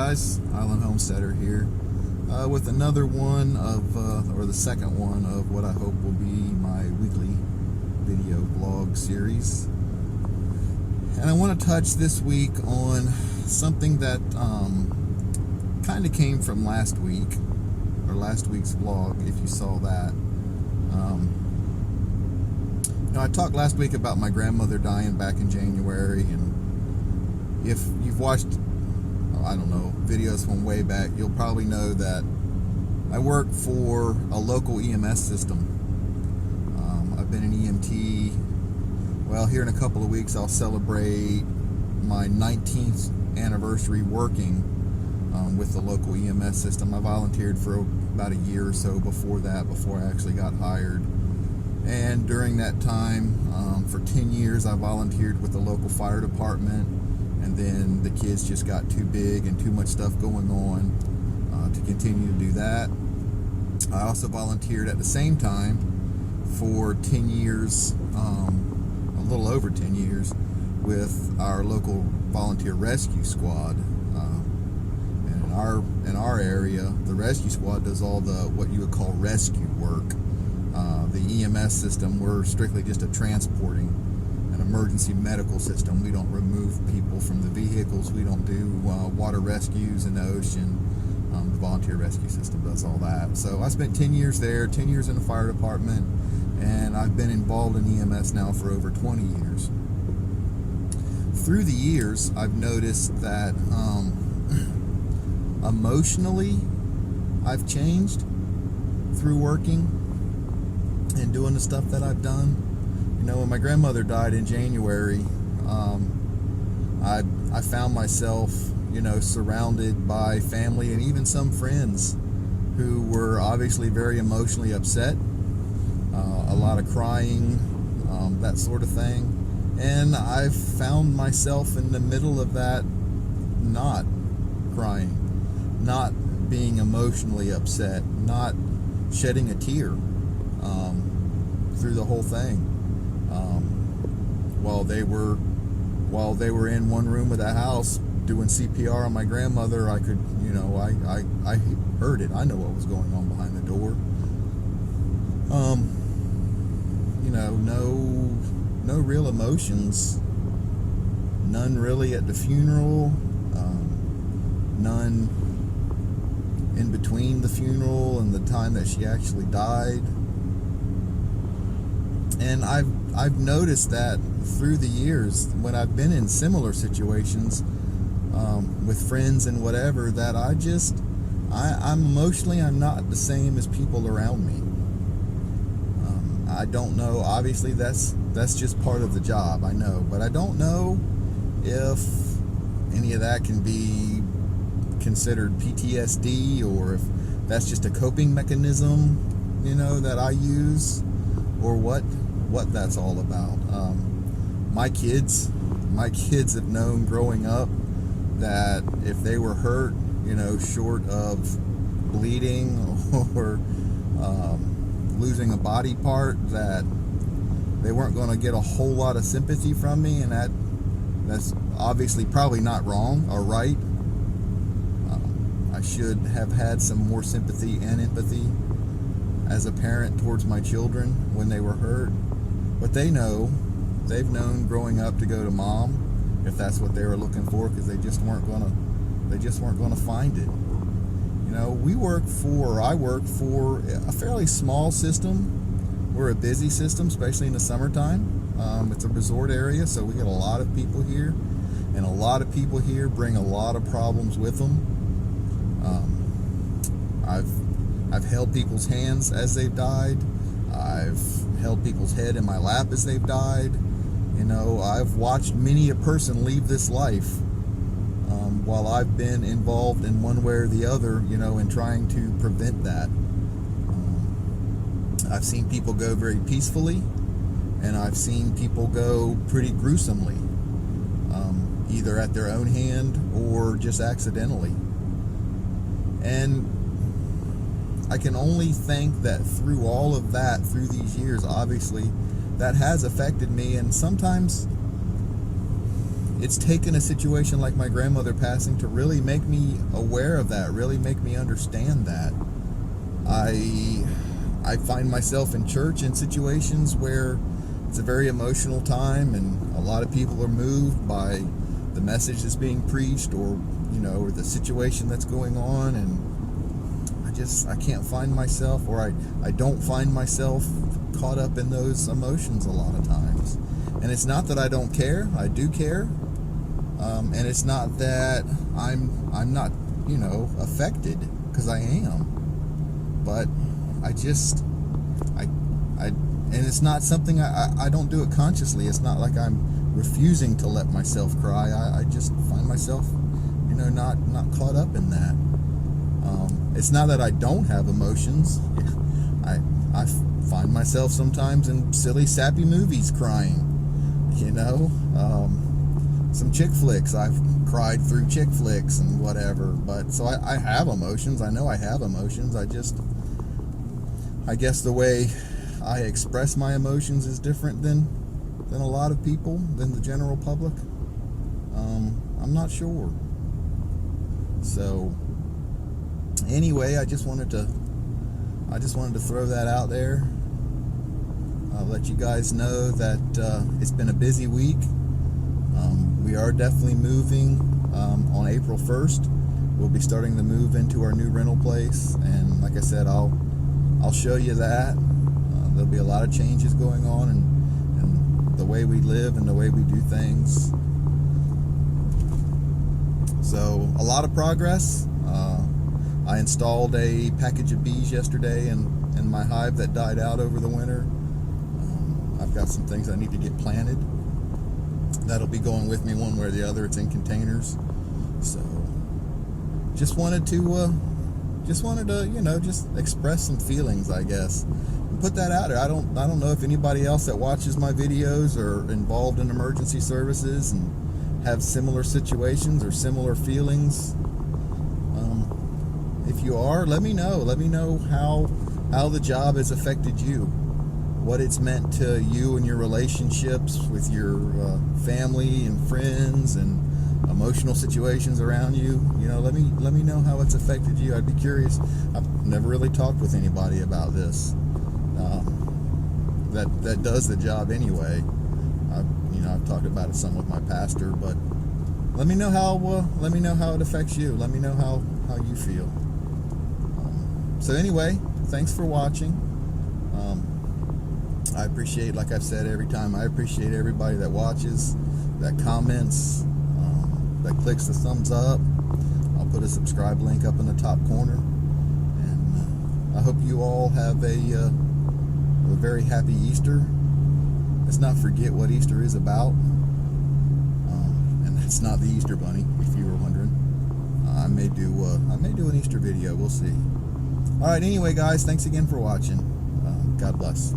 guys, Island Homesteader here with another one of, or the second one of what I hope will be my weekly video blog series. And I want to touch this week on something that kind of came from last week, or last week's vlog, if you saw that. I talked last week about my grandmother dying back in January, and if you've watched, I don't know, videos from way back, you'll probably know that I work for a local EMS system. I've been an EMT. Well, here in a couple of weeks I'll celebrate my 19th anniversary working with the local EMS system. I volunteered for about a year or so before that, before I actually got hired. And during that time, for 10 years, I volunteered with the local fire department, and then the kids just got too big and too much stuff going on to continue to do that. I also volunteered at the same time for 10 years, a little over 10 years, with our local volunteer rescue squad. And in our area, the rescue squad does all the what you would call rescue work. The EMS system, we're strictly just a transporting, an emergency medical system. We don't remove people from the vehicles. We don't do water rescues in the ocean. The volunteer rescue system does all that. So I spent 10 years there, 10 years in the fire department, and I've been involved in EMS now for over 20 years. Through the years, I've noticed that emotionally, I've changed through working and doing the stuff that I've done. You know, when my grandmother died in January, I found myself, you know, surrounded by family and even some friends who were obviously very emotionally upset, a lot of crying, that sort of thing. And I've found myself in the middle of that, not crying, not being emotionally upset, not shedding a tear through the whole thing. While they were in one room of the house doing CPR on my grandmother, I could, you know, I heard it. I know what was going on behind the door. You know, no real emotions, none really at the funeral, none in between the funeral and the time that she actually died. And I've noticed that through the years when I've been in similar situations with friends and whatever, that I'm emotionally, I'm not the same as people around me. I don't know, obviously that's just part of the job, I know, but I don't know if any of that can be considered PTSD, or if that's just a coping mechanism, you know, that I use, or what that's all about. My kids have known growing up that if they were hurt, you know, short of bleeding or losing a body part, that they weren't going to get a whole lot of sympathy from me, and that's obviously probably not wrong or right. I should have had some more sympathy and empathy as a parent towards my children when they were hurt. But they've known growing up to go to mom if that's what they were looking for, because they just weren't gonna find it. You know, I work for a fairly small system. We're a busy system, especially in the summertime. It's a resort area, so we get a lot of people here, and a lot of people here bring a lot of problems with them. I've held people's hands as they've died. I've held people's head in my lap as they've died. You know, I've watched many a person leave this life while I've been involved in one way or the other, you know, in trying to prevent that. I've seen people go very peacefully, and I've seen people go pretty gruesomely, either at their own hand or just accidentally. And I can only think that through all of that, through these years, obviously, that has affected me. And sometimes it's taken a situation like my grandmother passing to really make me aware of that, really make me understand that. I find myself in church in situations where it's a very emotional time, and a lot of people are moved by the message that's being preached, or or the situation that's going on, and I can't find myself, or I don't find myself caught up in those emotions a lot of times. And it's not that I don't care. I do care. And it's not that I'm not, affected, because I am. But and it's not something I don't do it consciously. It's not like I'm refusing to let myself cry. I just find myself, not caught up in that. It's not that I don't have emotions. I find myself sometimes in silly, sappy movies crying. Some chick flicks. I've cried through chick flicks and whatever. But so I have emotions. I know I have emotions. I guess the way I express my emotions is different than a lot of people, than the general public. I'm not sure. So anyway, I just wanted to throw that out there. I'll let you guys know that it's been a busy week. We are definitely moving on April 1st. We'll be starting to move into our new rental place, and like I said, I'll show you that. There'll be a lot of changes going on, and the way we live and the way we do things. So a lot of progress. I installed a package of bees yesterday in my hive that died out over the winter. I've got some things I need to get planted. That'll be going with me one way or the other. It's in containers. So just wanted to just express some feelings, I guess, and put that out there. I don't know if anybody else that watches my videos are involved in emergency services and have similar situations or similar feelings. If you are, let me know. Let me know how the job has affected you, what it's meant to you and your relationships with your family and friends and emotional situations around you. Let me know how it's affected you. I'd be curious. I've never really talked with anybody about this that does the job anyway. I've talked about it some with my pastor, but let me know how it affects you. Let me know how you feel. So anyway, thanks for watching. I appreciate, like I've said every time, I appreciate everybody that watches, that comments, that clicks the thumbs up. I'll put a subscribe link up in the top corner. And I hope you all have a very happy Easter. Let's not forget what Easter is about. And that's not the Easter Bunny, if you were wondering. I may do an Easter video. We'll see. All right. Anyway, guys, thanks again for watching. God bless.